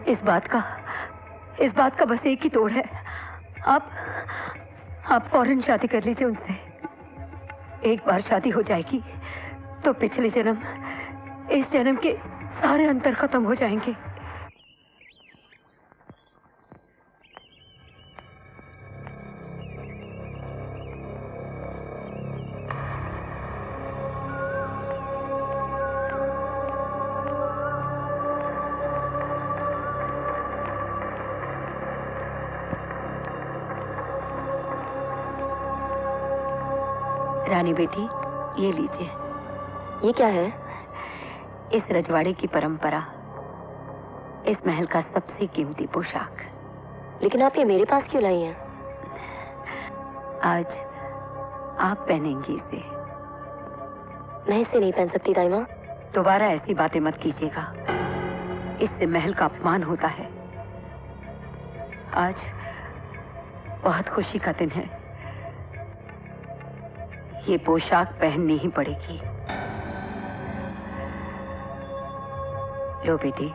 इस बात का बस एक ही तोड़ है। आप फौरन शादी कर लीजिए उनसे। एक बार शादी हो जाएगी तो पिछले जन्म, इस जन्म के सारे अंतर खत्म हो जाएंगे। रानी बेटी, ये लीजिए। ये क्या है? इस रजवाड़े की परंपरा, इस महल का सबसे कीमती पोशाक। लेकिन आप ये मेरे पास क्यों लाई हैं? आज आप पहनेंगी इसे। मैं इसे नहीं पहन सकती दाई माँ। दोबारा ऐसी बातें मत कीजिएगा, इससे महल का अपमान होता है। आज बहुत खुशी का दिन है, ये पोशाक पहननी ही पड़ेगी। लो बेटी।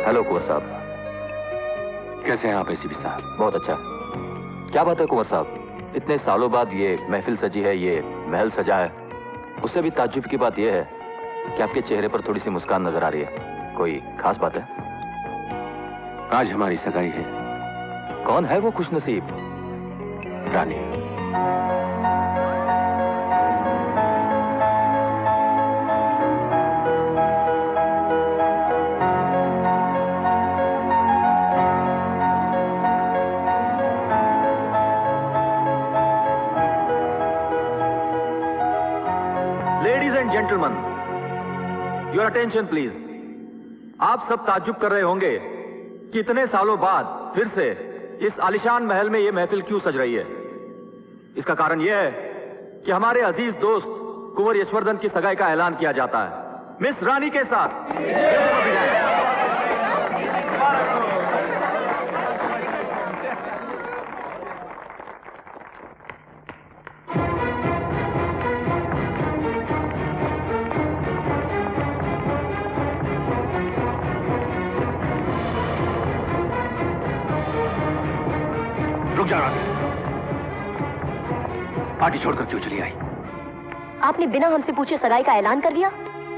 हेलो कुंवर साहब, कैसे हैं आप एसीपी साहब? बहुत अच्छा। क्या बात है कुंवर साहब, इतने सालों बाद ये महफिल सजी है, ये महल सजा है। उससे भी ताज्जुब की बात यह है कि आपके चेहरे पर थोड़ी सी मुस्कान नजर आ रही है। कोई खास बात है? आज हमारी सगाई है। कौन है वो खुशनसीब? Rani. Gentleman, your attention please. आप सब ताज्जुब कर रहे होंगे कि इतने सालों बाद फिर से इस आलिशान महल में यह महफिल क्यों सज रही है। इसका कारण यह है कि हमारे अजीज दोस्त कुंवर यशवर्धन की सगाई का ऐलान किया जाता है मिस रानी के साथ। रुक जा रानी, पार्टी छोड़कर क्यों चली आई? आपने बिना हमसे पूछे सगाई का ऐलान कर दिया।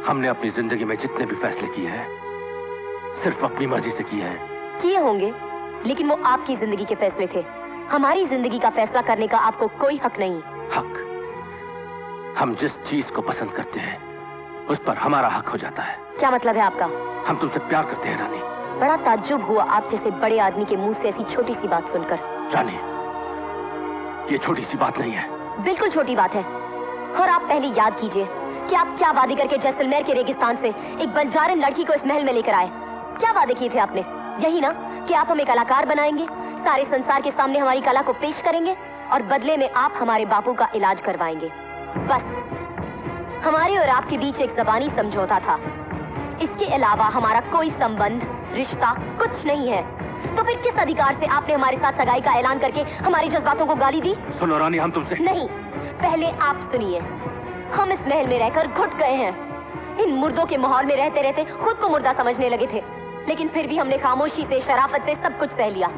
हमने अपनी जिंदगी में जितने भी फैसले किए हैं सिर्फ अपनी मर्जी से किए हैं। किए होंगे, लेकिन वो आपकी जिंदगी के फैसले थे। हमारी जिंदगी का फैसला करने का आपको कोई हक नहीं। हक? हम जिस चीज को पसंद करते हैं उस पर हमारा हक हो जाता है। क्या मतलब है आपका? हम तुमसे प्यार करते हैं रानी। बड़ा ताज्जुब हुआ आप जैसे बड़े आदमी के मुंह से ऐसी छोटी सी बात सुनकर। रानी, ये छोटी सी बात नहीं है। बिल्कुल छोटी बात है। और आप पहले याद कीजिए कि आप क्या वादे करके जैसलमेर के रेगिस्तान से एक बंजारन लड़की को इस महल में लेकर आए। क्या वादे किए थे आपने? यही ना कि आप हमें कलाकार बनाएंगे, सारे संसार के सामने हमारी कला को पेश करेंगे और बदले में आप हमारे बापू का इलाज करवाएंगे। बस हमारे और आपके बीच एक ज़बानी समझौता था। इसके अलावा हमारा कोई संबंध, रिश्ता कुछ नहीं है। तो फिर किस अधिकार से आपने हमारे साथ सगाई का ऐलान करके हमारी जज्बातों को गाली दी? सुनो रानी, हम तुमसे नहीं, पहले आप सुनिए। हम इस महल में रहकर घुट गए हैं। इन मुर्दों के माहौल में रहते रहते खुद को मुर्दा समझने लगे थे, लेकिन फिर भी हमने खामोशी से, शराफत से सब कुछ सह लिया।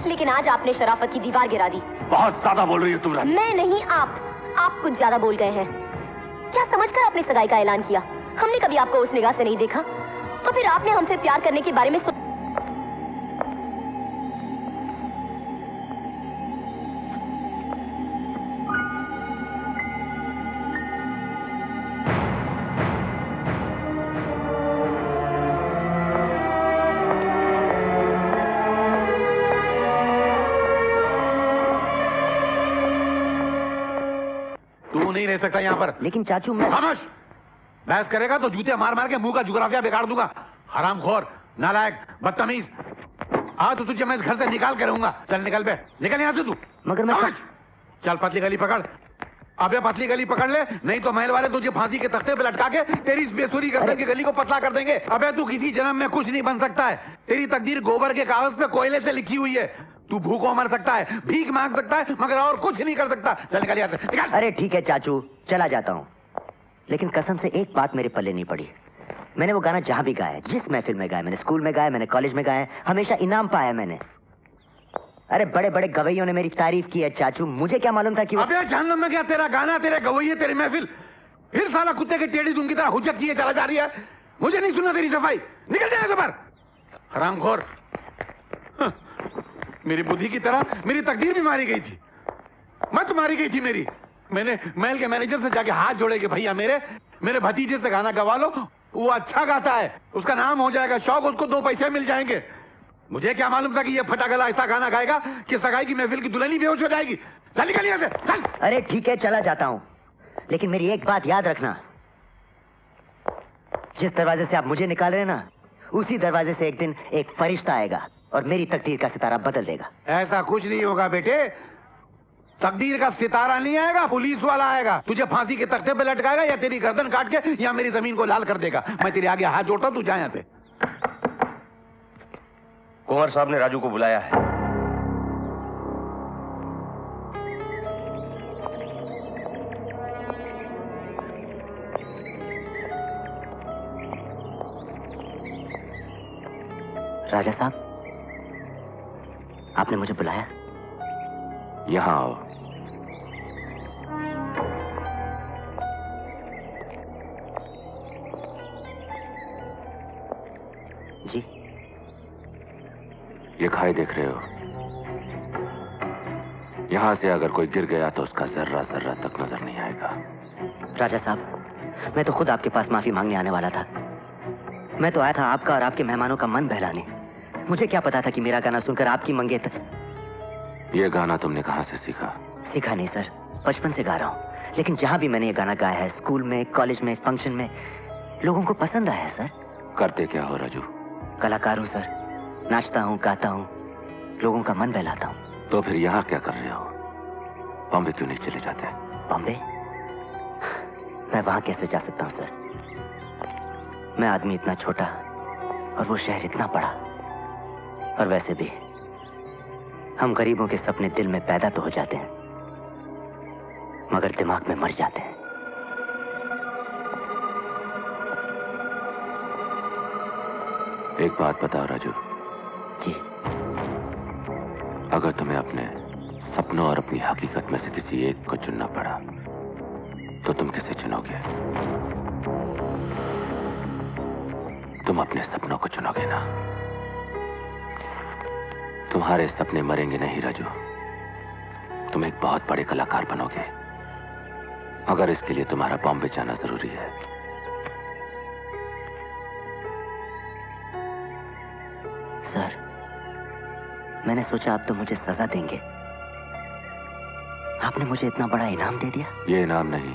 लेकिन आज आपने शराफत की दीवार गिरा दी। बहुत ज्यादा बोल रही हो तुम रानी। मैं नहीं, आप कुछ ज्यादा बोल गए हैं। क्या समझकर आपने सगाई का ऐलान किया? हमने कभी आपको उस निगाह से नहीं देखा। तो फिर आपने हमसे प्यार करने के बारे में नहीं रह सकता यहाँ पर। लेकिन चाचू मैं... खामोश! बहस करेगा तो जूते मार मार के मुंह का जुगराफिया बिगाड़ दूंगा। हरामखोर, नालायक, बदतमीज। आज तो तुझे मैं इस घर से निकाल के रहूंगा। चल निकल बे, निकल यहाँ से तू। मगर मैं... चल पतली गली पकड़ अबे पतली गली पकड़ ले, नहीं तो महल वाले तुझे फांसी के तख्ते पे लटका के तेरी इस बेसुरी गर्दन की गली को पतला कर देंगे। अबे तू किसी जन्म में कुछ नहीं बन सकता है। तेरी तकदीर गोबर के कागज पे कोयले से लिखी हुई है। तू भूखों मर सकता है, भीख मांग सकता है, मगर और कुछ नहीं कर सकता। चल निकल यहाँ से, निकल। अरे ठीक है चाचू, चला जाता हूँ, लेकिन कसम से एक बात मेरे पल्ले नहीं पड़ी। मैंने वो गाना जहां भी गाया, जिस महफिल में गाया, मैंने स्कूल में गाया, मैंने कॉलेज में गाया, हमेशा इनाम पाया मैंने। अरे बड़े बड़े गवैयों ने मेरी तारीफ की है चाचू, मुझे क्या मालूम था कि वो... अबे जहन्नम में क्या तेरा गाना, तेरे गवैये, तेरी महफिल, फिर साला कुत्ते के टेढ़ी दूं की तरह हुज्जत किए चला जा रही है। मुझे नहीं सुनना तेरी सफाई, निकल जाए यहाँ पर हरामखोर। मेरी बुद्धि की तरह मेरी तकदीर भी मारी गई थी, मत मारी गई थी मेरी। मैंने महल के मैनेजर से जाके हाथ जोड़े कि भैया मेरे भतीजे से गाना गवा लो, वो अच्छा गाता है, उसका नाम हो जाएगा शौक, उसको 2 पैसे मिल जाएंगे। मुझे क्या मालूम था कि ये फटा गला ऐसा गाना गाएगा कि सगाई की महफिल की दुल्हन ही बेहोश हो जाएगी। चल निकल यहाँ से, चल। अरे ठीक है चला जाता हूँ, लेकिन मेरी एक बात याद रखना, जिस दरवाजे से आप मुझे निकाल रहे हैं ना, उसी दरवाजे से एक दिन एक फरिश्ता आएगा और मेरी तकदीर का सितारा बदल देगा। ऐसा कुछ नहीं होगा बेटे, तकदीर का सितारा नहीं आएगा, पुलिस वाला आएगा, तुझे फांसी के तख्ते पे लटकाएगा या तेरी गर्दन काट के या मेरी जमीन को लाल कर देगा। मैं तेरे आगे हाथ जोड़ता हूं, तू जा यहाँ से। कुंवर साहब ने राजू को बुलाया है। राजा साहब, आपने मुझे बुलाया? यहां आओ। जी। ये खाई देख रहे हो, यहां से अगर कोई गिर गया तो उसका जर्रा जर्रा तक नजर नहीं आएगा। राजा साहब, मैं तो खुद आपके पास माफी मांगने आने वाला था। मैं तो आया था आपका और आपके मेहमानों का मन बहलाने। मुझे क्या पता था कि मेरा गाना सुनकर आपकी मंगेतर... ये गाना तुमने कहां से सीखा? सीखा नहीं सर, बचपन से गा रहा हूँ, लेकिन जहां भी मैंने ये गाना गाया है, स्कूल में, कॉलेज में, फंक्शन में, लोगों को पसंद आया है सर। करते क्या हो राजू? कलाकार हूँ सर, नाचता हूँ, गाता हूँ, लोगों का मन बहलाता हूँ। तो फिर यहाँ क्या कर रहे हो? बॉम्बे क्यों नहीं चले जाते? बॉम्बे? मैं वहां कैसे जा सकता हूँ सर? मैं आदमी इतना छोटा और वो शहर इतना बड़ा। और वैसे भी हम गरीबों के सपने दिल में पैदा तो हो जाते हैं, मगर दिमाग में मर जाते हैं। एक बात बताओ राजू। जी। अगर तुम्हें अपने सपनों और अपनी हकीकत में से किसी एक को चुनना पड़ा तो तुम किसे चुनोगे? तुम अपने सपनों को चुनोगे ना? तुम्हारे सपने मरेंगे नहीं राजू, तुम एक बहुत बड़े कलाकार बनोगे, अगर इसके लिए तुम्हारा बॉम्बे जाना जरूरी है। सर, मैंने सोचा आप तो मुझे सजा देंगे, आपने मुझे इतना बड़ा इनाम दे दिया। ये इनाम नहीं,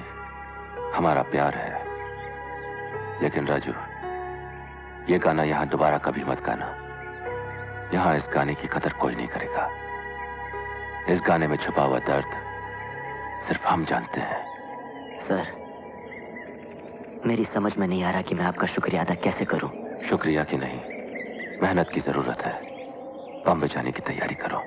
हमारा प्यार है। लेकिन राजू, ये गाना यहां दोबारा कभी मत गाना। यहां इस गाने की कदर कोई नहीं करेगा। इस गाने में छुपा हुआ दर्द सिर्फ हम जानते हैं। सर, मेरी समझ में नहीं आ रहा कि मैं आपका शुक्रिया अदा कैसे करूं। शुक्रिया की नहीं, मेहनत की जरूरत है। बॉम्बे जाने की तैयारी करो।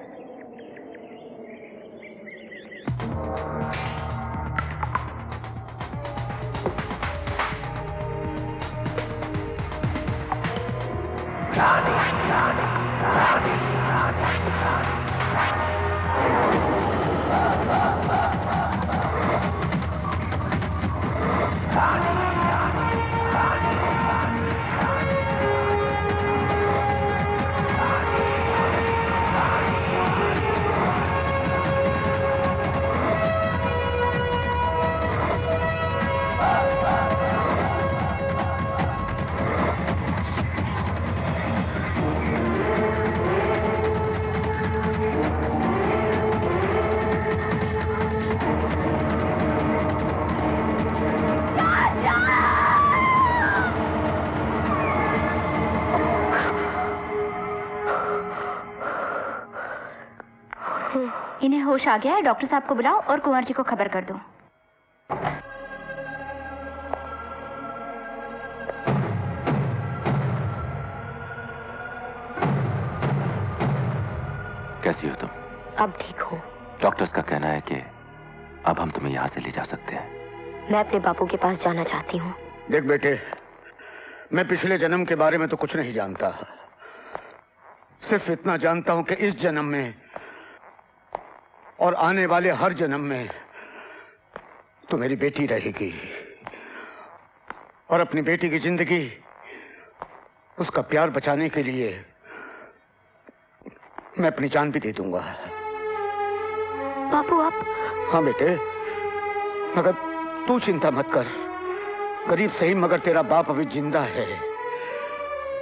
इन्हें होश आ गया है, डॉक्टर साहब को बुलाओ और कुंवर जी को खबर कर दो। कैसी हो तुम? अब ठीक हूँ। डॉक्टर्स का कहना है कि अब हम तुम्हें यहाँ से ले जा सकते हैं। मैं अपने बापू के पास जाना चाहती हूँ। देख बेटे, मैं पिछले जन्म के बारे में तो कुछ नहीं जानता, सिर्फ इतना जानता हूं कि इस जन्म में और आने वाले हर जन्म में तू मेरी बेटी रहेगी और अपनी बेटी की जिंदगी, उसका प्यार बचाने के लिए मैं अपनी जान भी दे दूंगा। बापू आप? हाँ बेटे, मगर तू चिंता मत कर, गरीब सही मगर तेरा बाप अभी जिंदा है,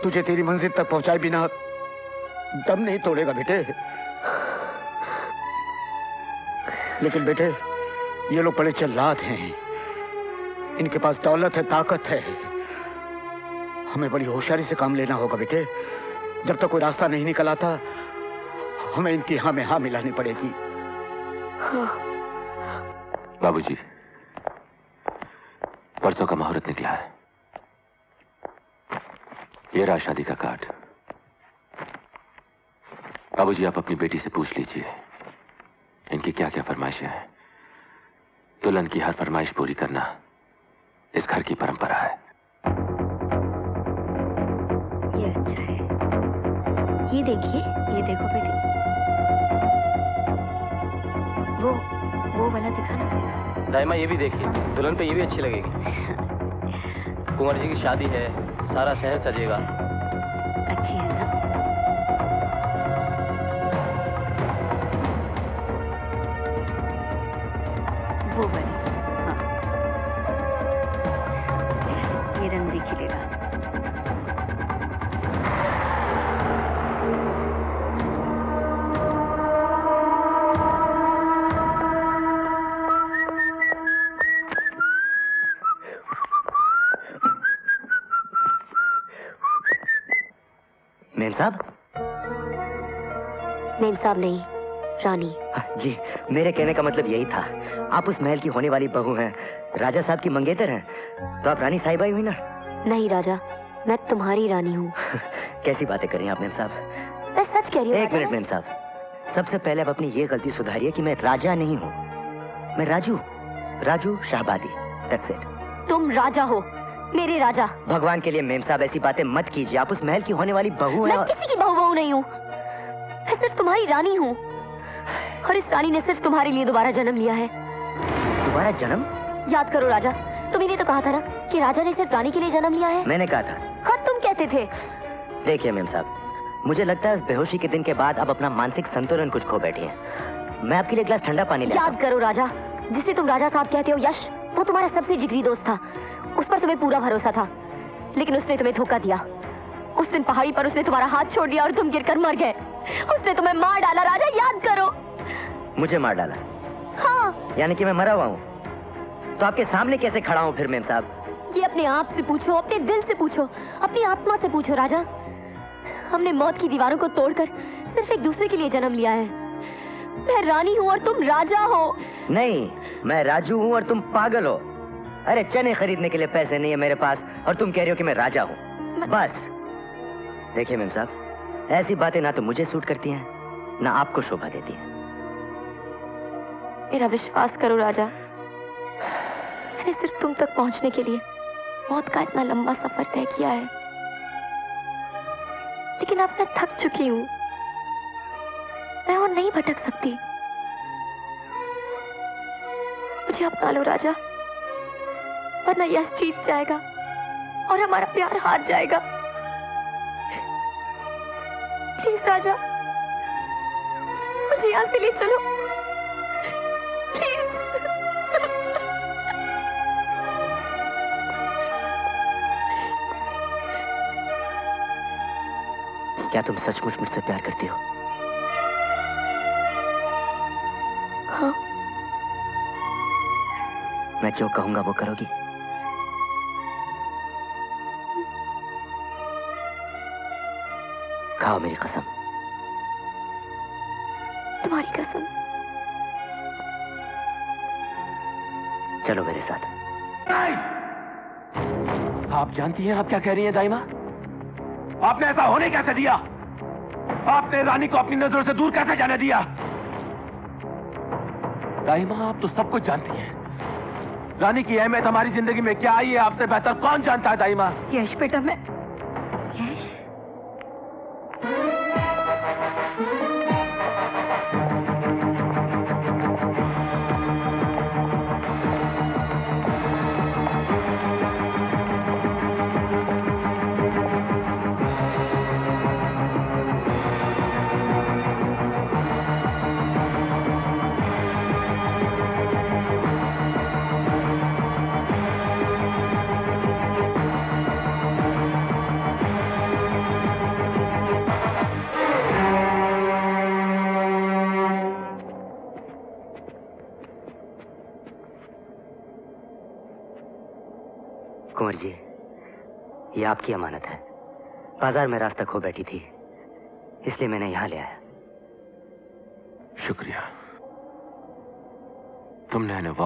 तुझे तेरी मंजिल तक पहुंचाए बिना दम नहीं तोड़ेगा बेटे। लेकिन बेटे, ये लोग बड़े चल्लाद हैं, इनके पास दौलत है, ताकत है, हमें बड़ी होशियारी से काम लेना होगा बेटे। जब तक कोई रास्ता नहीं निकल आता, हमें इनकी हाँ में हाँ मिलानी पड़ेगी। हाँ। बाबूजी, परसों का मुहूर्त निकला है, ये रहा शादी का कार्ड। बाबूजी, आप अपनी बेटी से पूछ लीजिए इनकी क्या क्या फरमाइशें हैं। दुल्हन की हर फरमाइश पूरी करना इस घर की परंपरा है। ये अच्छा है, ये देखिए, ये देखो बेटी, वो वाला दिखाना। दाइमा ये भी देखिए, दुल्हन पे ये भी अच्छी लगेगी। कुंवर जी की शादी है, सारा शहर सजेगा। अच्छी है ना? वो वाली, हाँ, ये रंग भी खिलेगा। मेम साहब? मेम साहब नहीं, रानी। जी, मेरे कहने का मतलब यही था, आप उस महल की होने वाली बहू हैं, राजा साहब की मंगेतर हैं, तो आप रानी साहिबा ही हुई ना? नहीं राजा, मैं तुम्हारी रानी हूँ। कैसी बातें कर रही हैं आप मेम साहब? मैं सच कह रही हूँ। एक मिनट मेम साहब, सबसे पहले आप अपनी ये गलती सुधारिए कि मैं राजा नहीं हूँ, मैं राजू शाहबादी। That's it। तुम राजा हो, मेरे राजा। भगवान के लिए मेम साहब ऐसी बातें मत कीजिए, आप उस महल की होने वाली बहू हैं। मैं किसी की बहू नहीं हूँ, मैं सिर्फ तुम्हारी रानी हूँ, और इस रानी ने सिर्फ तुम्हारे लिए दोबारा जन्म लिया है। दोबारा जन्म? याद करो राजा, तुम्ही तो कहा था ना कि राजा ने सिर्फ रानी के लिए जन्म लिया है। मैंने कहा था। हाँ, तुम कहते थे। देखिए मेम साहब, मुझे लगता है इस बेहोशी के दिन के बाद आप अपना मानसिक संतुलन कुछ खो बैठी हैं। मैं आपके लिए एक गिलास ठंडा पानी ले आता हूं। याद करो राजा, जिसे तुम राजा साहब कहते हो, यश, वो तुम्हारा सबसे जिगरी दोस्त था, उस पर तुम्हें पूरा भरोसा था, लेकिन उसने तुम्हें धोखा दिया। उस दिन पहाड़ी पर उसने तुम्हारा हाथ छोड़ दिया और तुम गिरकर मर गए। उसने तुम्हें मार डाला राजा, याद करो। मुझे मार डाला? हाँ। यानी कि मैं मरा हुआ हूँ? तो आपके सामने कैसे खड़ा हूँ फिर मेम साहब? ये अपने आप से पूछो, अपने दिल से पूछो, अपनी आत्मा से पूछो राजा। हमने मौत की दीवारों को तोड़कर सिर्फ एक दूसरे के लिए जन्म लिया है। मैं रानी हूँ और तुम राजा हो। नहीं, मैं राजू हूँ और तुम पागल हो। अरे चने खरीदने के लिए पैसे नहीं है मेरे पास और तुम कह रही हो कि मैं राजा हूँ। बस देखिए मेम साहब, ऐसी बातें ना तो मुझे सूट करती हैं, ना आपको शोभा देती हैं। मेरा विश्वास करो राजा, मैंने सिर्फ तुम तक पहुंचने के लिए मौत का इतना लंबा सफर तय किया है, लेकिन अब मैं थक चुकी हूँ, मैं और नहीं भटक सकती। मुझे अपना लो राजा, वरना यश जीत जाएगा और हमारा प्यार हार जाएगा। प्लीज राजा, मुझे यहाँ से ले चलो, प्लीज। क्या तुम सचमुच मुझसे प्यार करती हो? हाँ। मैं जो कहूंगा वो करोगी? खाओ मेरी कसम। तुम्हारी कसम। चलो मेरे साथ। आप जानती हैं आप क्या कह रही हैं दाइमा? आपने ऐसा होने कैसे दिया? आपने रानी को अपनी नजरों से दूर कैसे जाने दिया? दाइमा, आप तो सब कुछ जानती हैं। रानी की अहमियत हमारी जिंदगी में क्या आई है आपसे बेहतर कौन जानता है दाइमा? यश बेटा, मैं यश कुंवर जी, ये आपकी अमानत है। बाजार में रास्ता खो बैठी थी, इसलिए मैंने यहां ले आया। शुक्रिया, तुमने इन्हें वापस